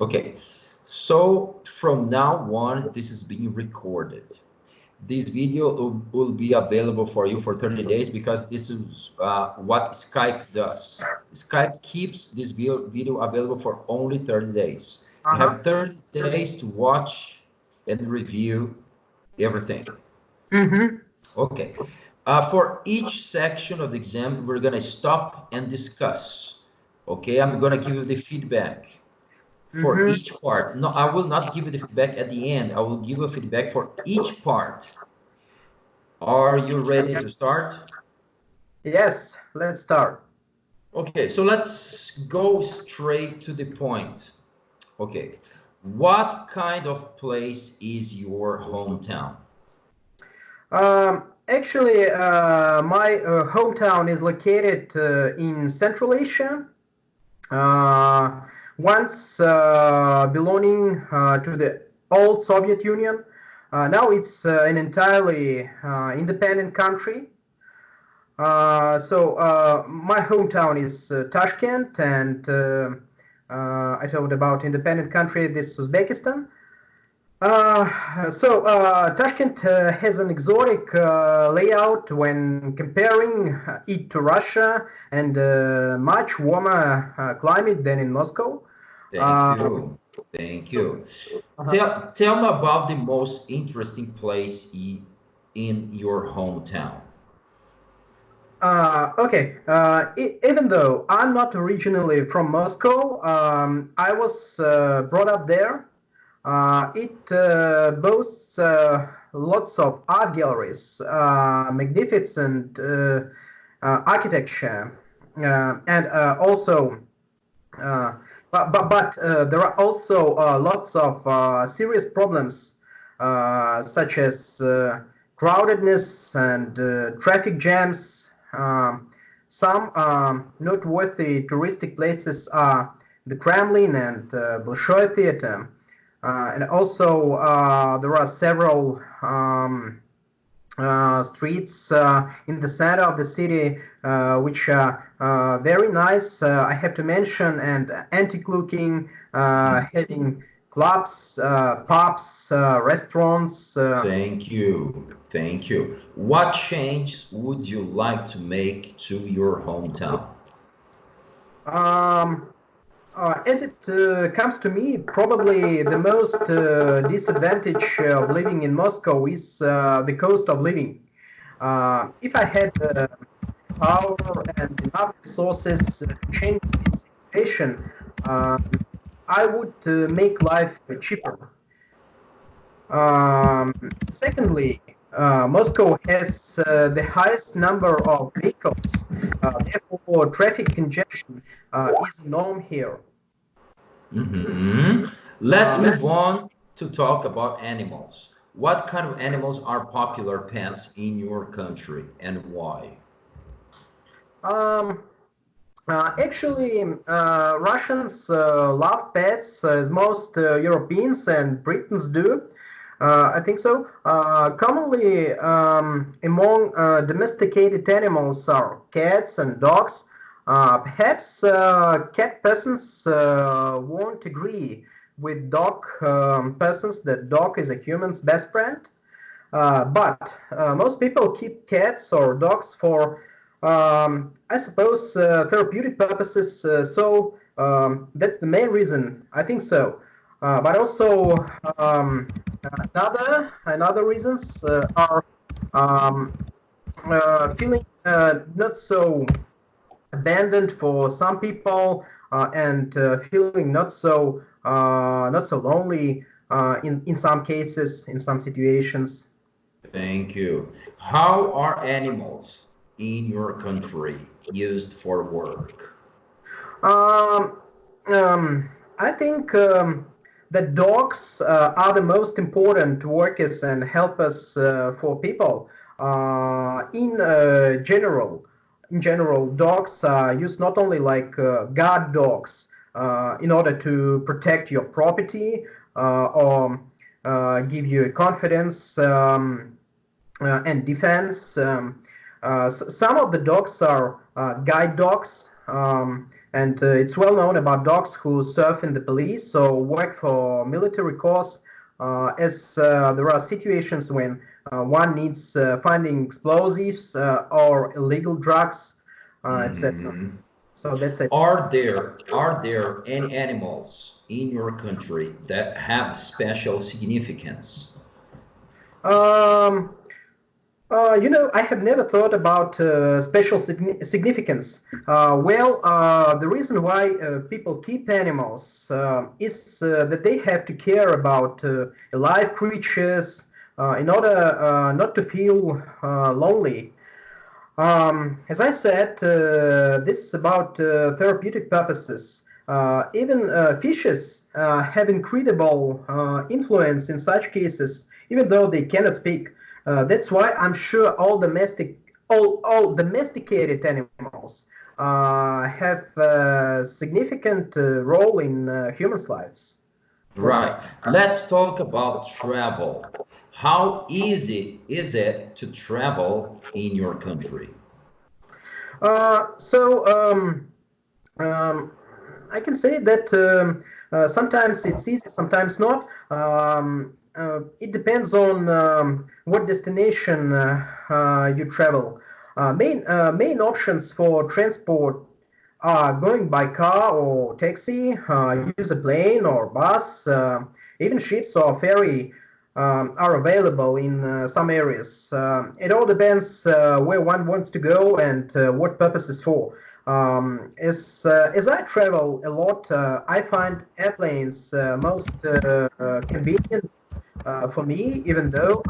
Okay, so from now on, this is being recorded. This video will be available for you for 30 days because this is what Skype does. Skype keeps this video available for only 30 days. You Uh-huh. have 30 days to watch and review everything. Mm-hmm. Okay. For each section of the exam, we're going to stop and discuss. Okay, I'm going to give you the feedback for Mm-hmm. each part. No, I will not give you the feedback at the end. I will give you feedback for each part. Are you ready to start? Yes, let's start. Okay, so let's go straight to the point. Okay, what kind of place is your hometown? Actually, my hometown is located in Central Asia, uh, once belonging to the old Soviet Union. Now it's an entirely independent country. My hometown is Tashkent, and I told about independent country. This is Uzbekistan. Tashkent has an exotic layout when comparing it to Russia, and much warmer climate than in Moscow. Thank Uh, you. Thank so, you. uh-huh. Tell me about the most interesting place in your hometown. Okay. Even though I'm not originally from Moscow, I was brought up there. It boasts lots of art galleries, magnificent architecture, and also, uh, but there are also lots of serious problems, such as crowdedness and traffic jams. Some noteworthy touristic places are the Kremlin and Bolshoi Theater. And also, there are several streets in the center of the city which are very nice, I have to mention, and antique looking, having clubs, pubs, restaurants. Thank you. Thank you. What change would you like to make to your hometown? Um, as it comes to me, probably the most disadvantage of living in Moscow is the cost of living. If I had power and enough resources to change this situation, um, I would make life cheaper. Secondly, Moscow has the highest number of vehicles, therefore, traffic congestion is a norm here. Hmm. Let's Um, move on to talk about animals. What kind of animals are popular pets in your country and why? um, Actually, Russians love pets as most Europeans and Britons do. I think so. Commonly, among domesticated animals are cats and dogs. Perhaps cat persons won't agree with dog persons that dog is a human's best friend. But most people keep cats or dogs for, I suppose, therapeutic purposes. So that's the main reason. I think so. But also another reasons are um, feeling not so abandoned for some people, and feeling not so lonely in some cases, in some situations. Thank you. How are animals in your country used for work? Um, I think that dogs are the most important workers and helpers for people. In general, dogs are used not only like guard dogs in order to protect your property or give you confidence and defense. Some of the dogs are guide dogs. And it's well known about dogs who serve in the police or work for military corps, as there are situations when one needs finding explosives or illegal drugs, etc. Mhm. So that's it. Are there any animals in your country that have special significance? Um, I have never thought about special significance. The reason why people keep animals is that they have to care about alive creatures in order not to feel lonely. As I said, this is about therapeutic purposes. Even fishes have incredible influence in such cases, even though they cannot speak. That's why I'm sure all domesticated animals have a significant role in humans' lives. That's it. Right. Let's talk about travel. How easy is it to travel in your country? So I can say that sometimes it's easy, sometimes not. It depends on what destination you travel. Main options for transport are going by car or taxi, use a plane or bus, even ships or ferry are available in some areas. It all depends where one wants to go and what purposes for. As I travel a lot, I find airplanes most convenient for me, even though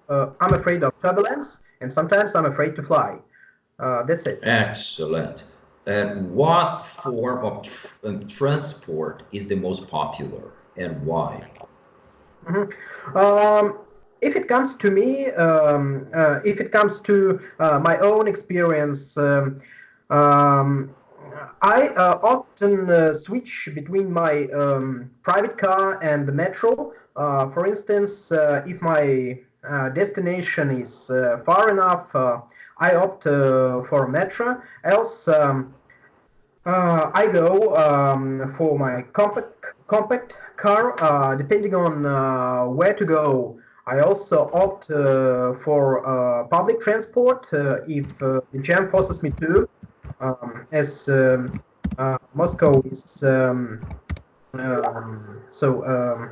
I'm afraid of turbulence and sometimes I'm afraid to fly. That's it. Excellent. And what form of transport is the most popular and why? Mhm. If it comes to me, if it comes to my own experience, um, I often switch between my private car and the metro. For instance, if my destination is far enough, I opt for a metro. Else, I go for my compact car. Depending on where to go, I also opt for public transport if the jam forces me to. As Moscow is so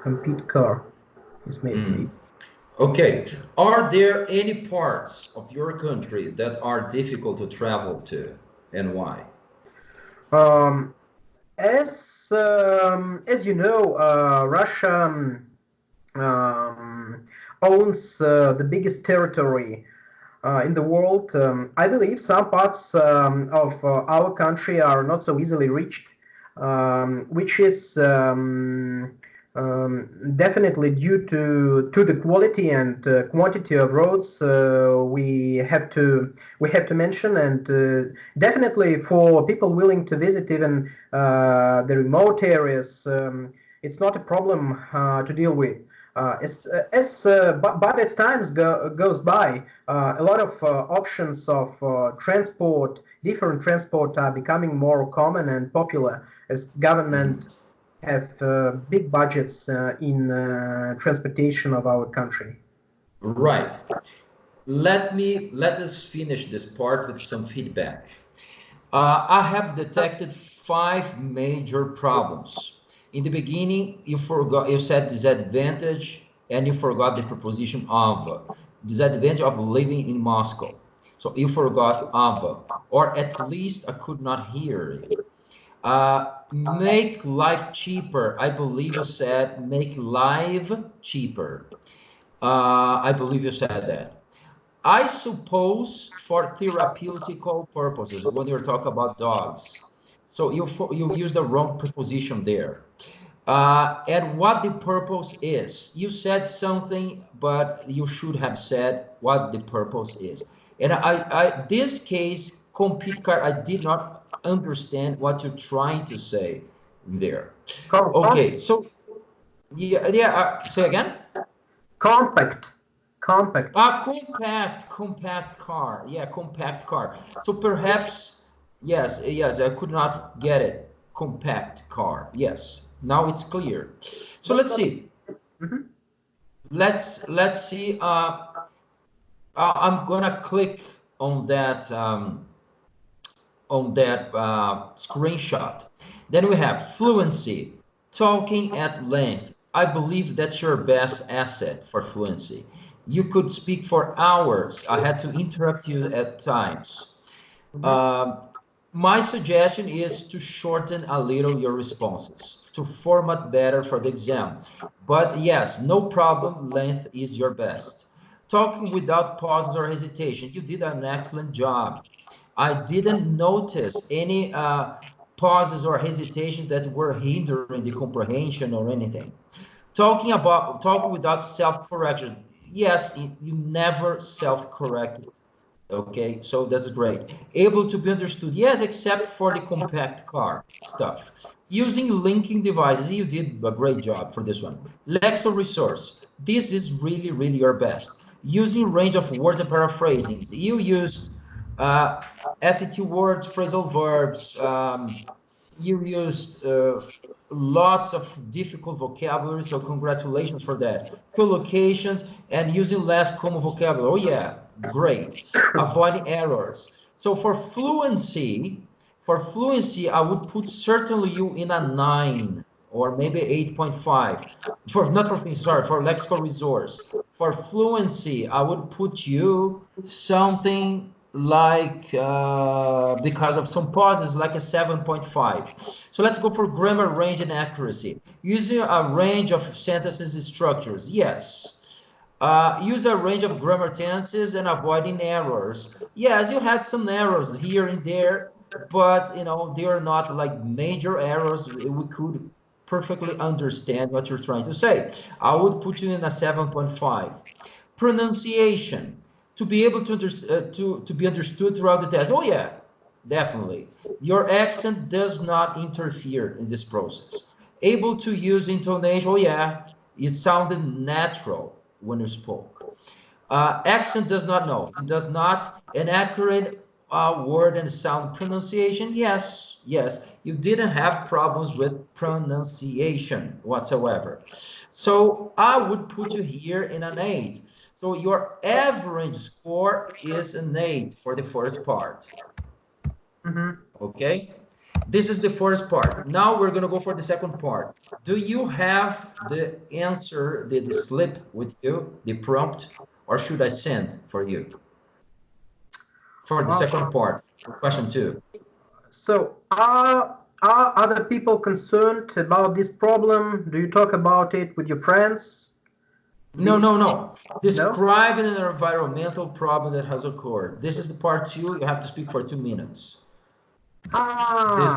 compete car is made. Mm. Okay. Are there any parts of your country that are difficult to travel to and why? Um, as you know, Russia um, owns the biggest territory in the world. I believe some parts of our country are not so easily reached, which is definitely due to the quality and quantity of roads we have to mention, and definitely for people willing to visit even the remote areas, it's not a problem to deal with. But as times goes by, a lot of options of different transport are becoming more common and popular as Mhm. government have big budgets in transportation of our country. Right. Let us finish this part with some feedback. I have detected five major problems. In the beginning, you said disadvantage, and you forgot the preposition of. Disadvantage of living in Moscow. So you forgot of, or at least I could not hear it. Make life cheaper. I believe you said make life cheaper. I believe you said that. I suppose for therapeutical purposes, when you're talking about dogs. So you use the wrong preposition there. And what the purpose is. You said something, but you should have said what the purpose is. And this case, compete car, I did not understand what you're trying to say there. Com- com- Okay, so yeah, say again. compact, Compact. Compact car. Yeah, compact car. So perhaps, yes, I could not get it. Compact car. Yes. Now it's clear. So That's let's not. see. Mhm. Let's see. I'm gonna click on that screenshot. Then we have fluency, talking at length. I believe that's your best asset for fluency. You could speak for hours. I had to interrupt you at times. Mhm. Um, my suggestion is to shorten a little your responses to format better for the exam. But yes, no problem, length is your best. Talking without pauses or hesitation. You did an excellent job. I didn't notice any pauses or hesitations that were hindering the comprehension or anything. Talking without self-correction. Yes, you never self-corrected. Okay, so that's great. Able to be understood. Yes, except for the compact car stuff. Using linking devices, you did a great job for this one. Lexile resource. This is really your best. Using range of words and paraphrasings. You used uh, SAT words, phrasal verbs. You used lots of difficult vocabulary, so congratulations for that. Collocations and using less common vocabulary. Oh yeah, great. Avoiding errors. So for fluency, I would put certainly you in a 9 or maybe 8.5. For not for fluency, sorry, for lexical resource. For fluency, I would put you something like because of some pauses like a 7.5. So let's go for grammar range and accuracy. Using a range of sentences and structures. Yes. Use a range of grammar tenses and avoiding errors. Yes, you had some errors here and there, but they are not like major errors. We could perfectly understand what you're trying to say. I would put you in a 7.5. Pronunciation, to be able to be understood throughout the test. Oh yeah, definitely. Your accent does not interfere in this process. Able to use intonation. Oh yeah, it sounded natural when you spoke. Accent does not know. It does not. An accurate word and sound pronunciation. Yes. You didn't have problems with pronunciation whatsoever. So I would put you here in an 8. So your average score is an 8 for the first part. Mhm. Okay? This is the first part. Now we're going to go for the second part. Do you have the answer, the slip with you, the prompt, or should I send for you for the second Uh, part, question 2? so, are other people concerned about this problem? Do you talk about it with your friends? No, This? no, no. No? Describe an environmental problem that has occurred. This is the part 2. You have to speak for 2 minutes. This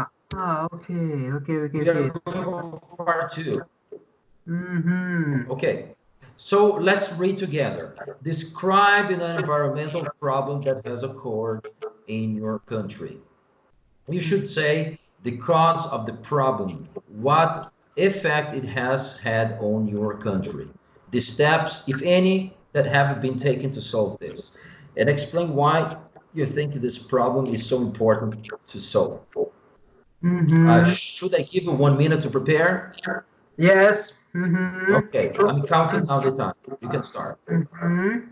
Okay, we are okay. going for part 2. Mm-hmm. Okay, so let's read together. Describe an environmental problem that has occurred in your country. You should say the cause of the problem, what effect it has had on your country, the steps, if any, that have been taken to solve this, and explain why you think this problem is so important to solve. Mm-hmm. Should I give you 1 minute to prepare? Yes. Mm-hmm. Okay, Sure. I'm counting now the time. You can start. Mm-hmm.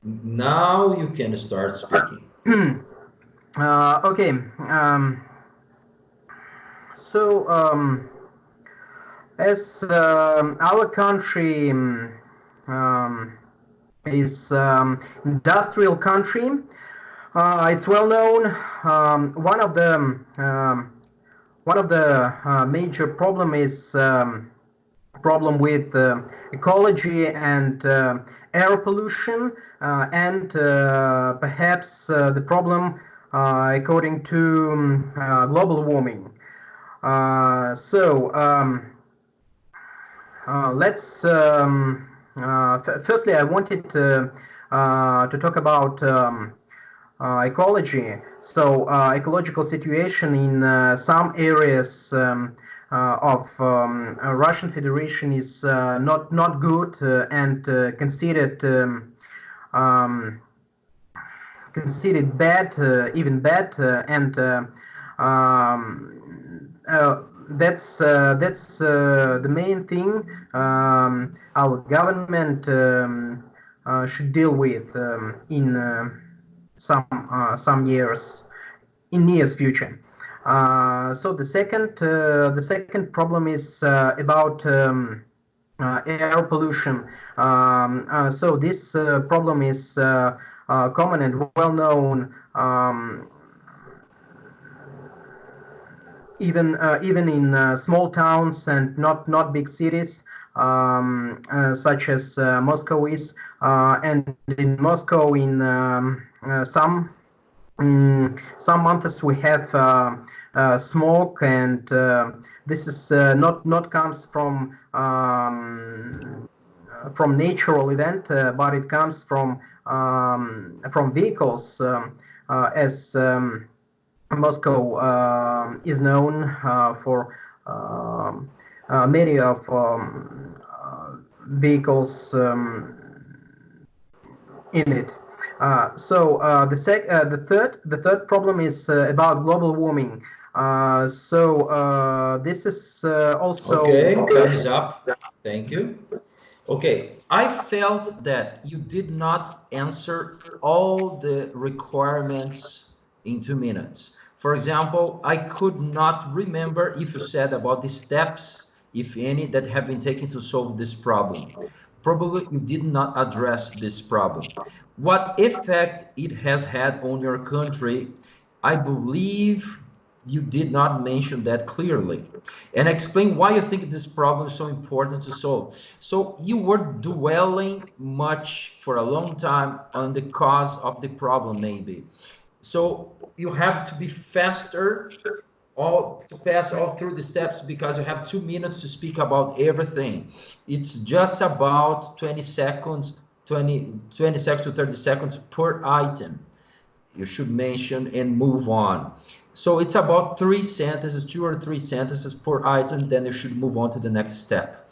Now you can start speaking. Okay. So, as our country is industrial country, it's well known. One of the major problem is problem with ecology and air pollution, and perhaps the problem according to global warming. So let's firstly I wanted to talk about ecology. So ecological situation in some areas of Russian Federation is not good and um, considered bad, even bad, and the main thing our government should deal with in some years in nearest future. So the second problem is about air pollution. So this problem is common and well known, even in small towns and not big cities, such as Moscow is, and in Moscow in some months we have smoke, and this is not comes from natural event, but it comes from vehicles, as Moscow is known for many of vehicles in it. The third problem is about global warming. This is also Okay, time is up. Thank you. Okay, I felt that you did not answer all the requirements in 2 minutes. For example, I could not remember if you said about the steps, if any, that have been taken to solve this problem. Probably you did not address this problem. What effect it has had on your country, I believe you did not mention that clearly, and explain why you think this problem is so important to solve. So you were dwelling much for a long time on the cause of the problem, maybe. So you have to be faster, all to pass all through the steps, because you have 2 minutes to speak about everything. It's just about 20 seconds, 20 seconds to 30 seconds per item you should mention and move on. So it's about 3 sentences, 2 or 3 sentences per item, then you should move on to the next step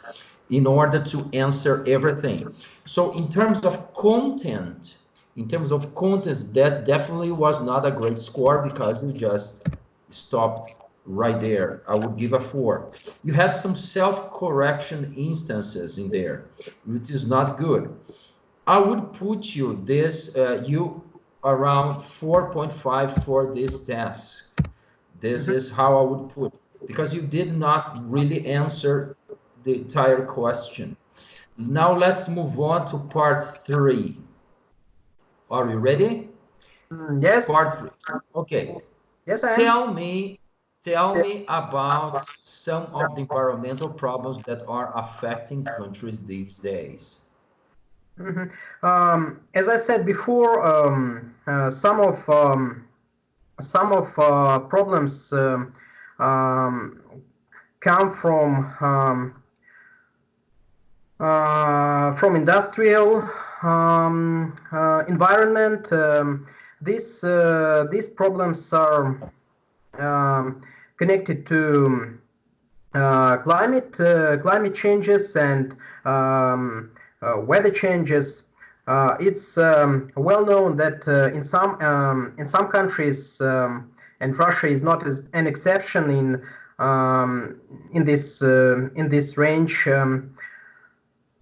in order to answer everything. So in terms of content, that definitely was not a great score because you just stopped right there. I would give a 4. You had some self-correction instances in there, which is not good. I would put you around 4.5 for this task. This Mhm. is how I would put, because you did not really answer the entire question. Now let's move on to part 3. Are you ready? Yes, Part 3. Okay. yes, I am. Tell me, tell me about some of the environmental problems that are affecting countries these days. Mhm. As I said before, some of problems um, come from industrial environment. These problems are um, connected to climate changes and weather changes. It's well known that in some countries, and Russia is not as an exception in this range.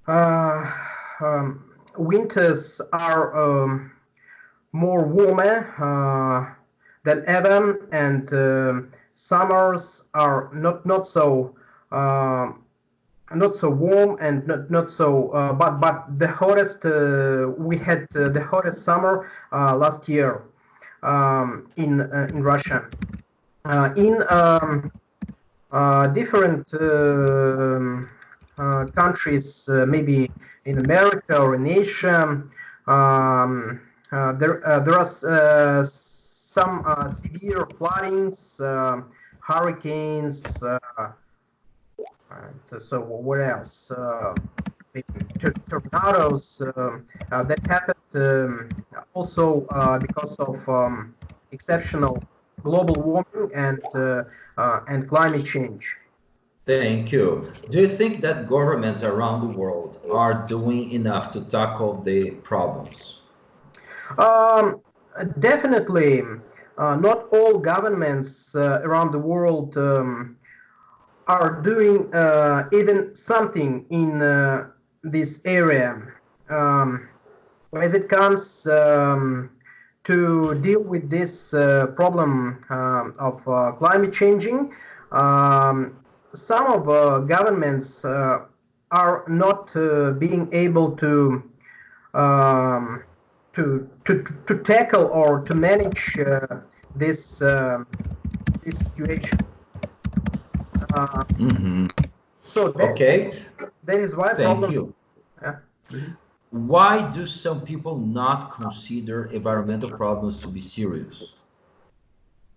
Uh, Winters are more warmer than ever, and summers are not so warm and not so but the hottest we had the hottest summer last year in Russia. In different countries, maybe in America or in Asia, there are some severe floodings, hurricanes. So what else? Tornadoes that happened also because of exceptional global warming and climate change. Thank you. Do you think that governments around the world are doing enough to tackle the problems? Um, Definitely, not all governments around the world are doing even something in this area. Um, as it comes to deal with this problem of climate changing, um, some of governments are not being able um, to tackle or to manage this this situation. Uh, Hmm. so Okay, that is why thank problem. you. Yeah. Mhm. Why do some people not consider environmental problems to be serious?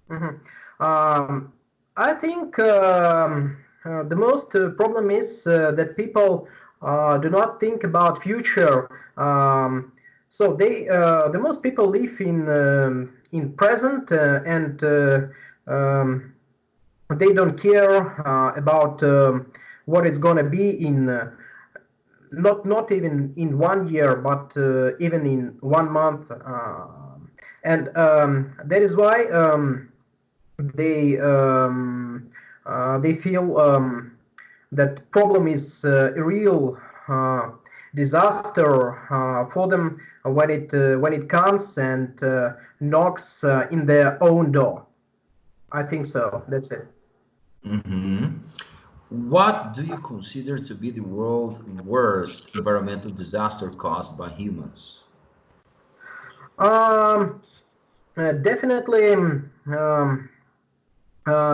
Mhm. Um, I think the most problem is that people do not think about future. So the most people live in present and they don't care about what it's gonna be in not even in 1 year, but even in 1 month, and that is why. They feel that problem is a real disaster for them when it comes and knocks in their own door. I think so. That's it. Hmm. What do you consider to be the world's worst environmental disaster caused by humans? Um, Definitely,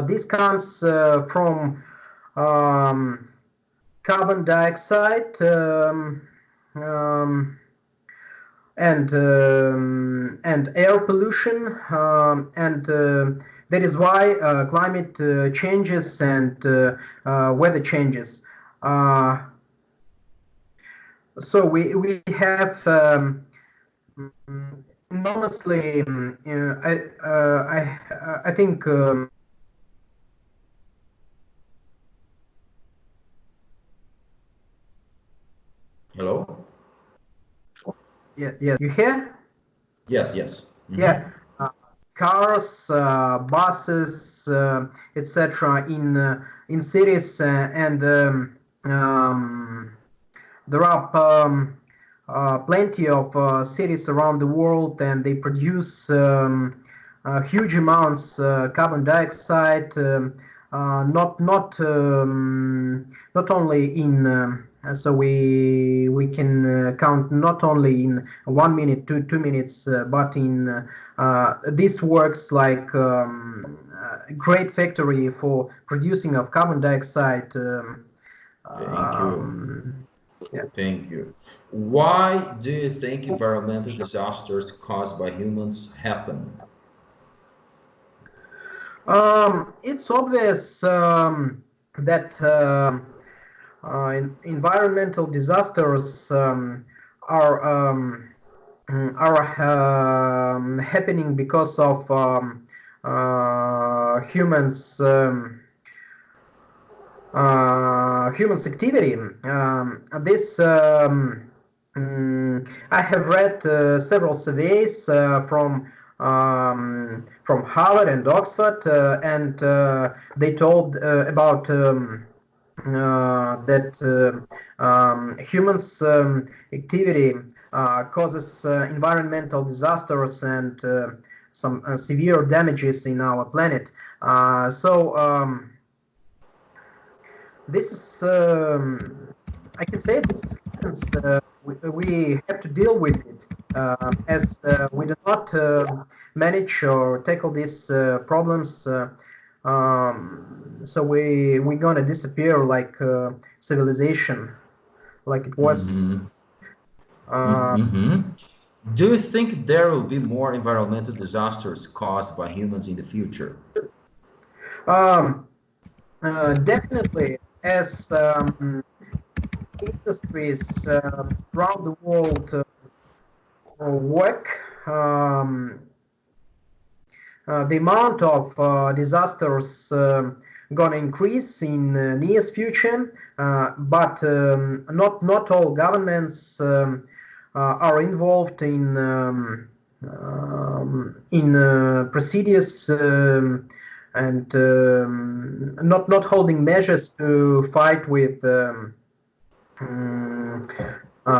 this comes from um, carbon dioxide. Um, and air pollution, and that is why climate changes and weather changes. Uh, so we have enormously. I think. Hello? Yeah, yeah. You hear? Yes, yes. Hmm. Yeah. Cars, buses, etc. In cities and there are plenty of cities around the world, and they produce huge amounts carbon dioxide. Not only in so we can count not only in 1 minute, 2 minutes, but in this works like a great factory for producing of carbon dioxide. Thank you. Um, yeah. Thank you. Why do you think environmental disasters caused by humans happen? It's obvious that environmental disasters are happening because of humans. Humans' activity. This I have read several surveys from Harvard and Oxford, and they told about that humans' activity causes environmental disasters, and some severe damages in our planet. This is, I can say, this is we have to deal with it, as we do not manage or tackle these problems. So we're gonna disappear like civilization, like it was. Mm-hmm. Uh, Mm-hmm. Do you think there will be more environmental disasters caused by humans in the future? um, Definitely, as industries around the world work. Um, the amount of disasters gonna increase in near future, but not all governments are involved in procedures and not holding measures um,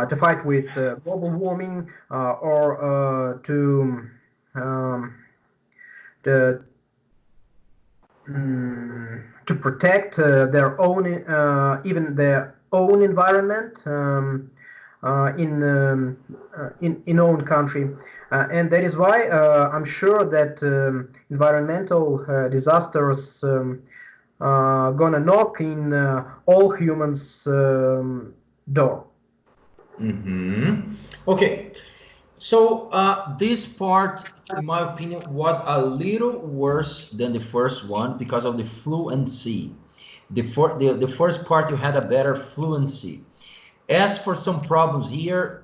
to fight with global warming or um, the to protect their own, even their own environment in own country, and that is why I'm sure that environmental disasters gonna knock in all humans' door. Mm-hmm. Okay, so this part, in my opinion, was a little worse than the first one because of the fluency. The first part you had a better fluency. As for some problems here,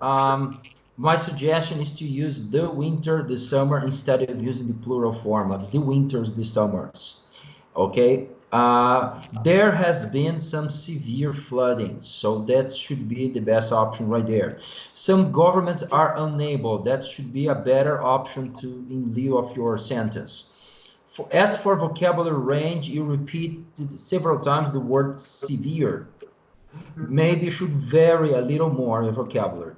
my suggestion is to use the winter, the summer, instead of using the plural form, like the winters, the summers. Okay, there has been some severe flooding, so that should be the best option right there. Some governments are unable, that should be a better option to in lieu of your sentence. As for vocabulary range, you repeated several times the word severe. Maybe you should vary a little more your vocabulary.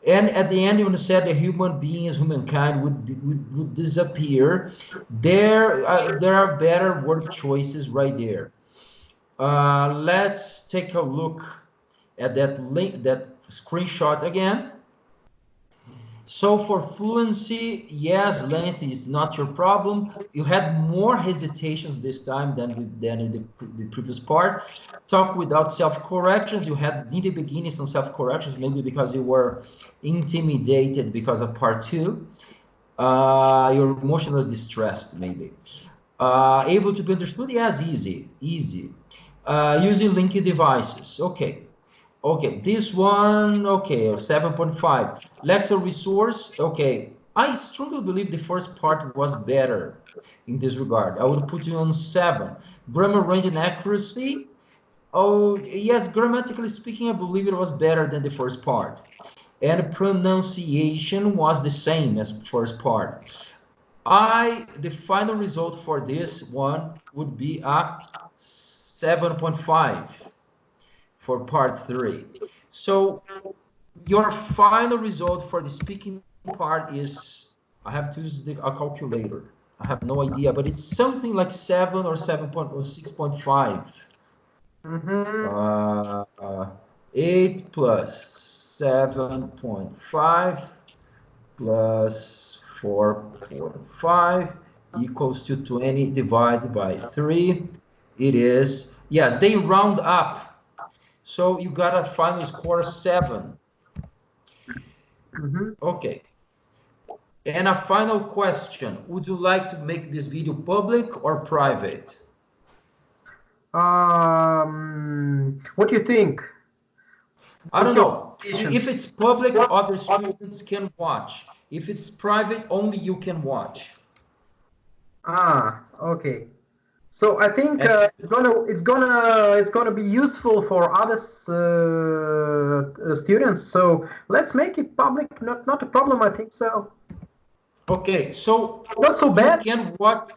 And at the end, when you said the human beings, humankind would disappear, there are better word choices right there. Let's take a look at that link, that screenshot again. So for fluency, yes, length is not your problem. You had more hesitations this time than in the previous part. Talk without self-corrections. You had in the beginning some self-corrections, maybe because you were intimidated because of part two. You're emotionally distressed, maybe. Able to be understood? Yes, easy. Using linked devices. Okay. Okay, this one, okay, 7.5. Lexer resource, okay. I strongly believe the first part was better in this regard. I would put you on 7. Grammar range and accuracy, oh, yes, grammatically speaking, I believe it was better than the first part. And pronunciation was the same as first part. The final result for this one would be a 7.5 for part 3. So your final result for the speaking part is, I have to use a calculator. I have no idea, but it's something like 7 or 6.5. Mm-hmm. 8 plus 7.5 plus 4.5 equals to 20 divided by 3. It is, yes, they round up. So you got a final score of 7. Mm-hmm. Okay. And a final question. Would you like to make this video public or private? What do you think? I What don't your know. If patients? it's public, other students can watch. If it's private, only you can watch. Okay. So I think And it's gonna be useful for other students. So let's make it public. Not a problem. I think so. okay, so Not so you bad. can watch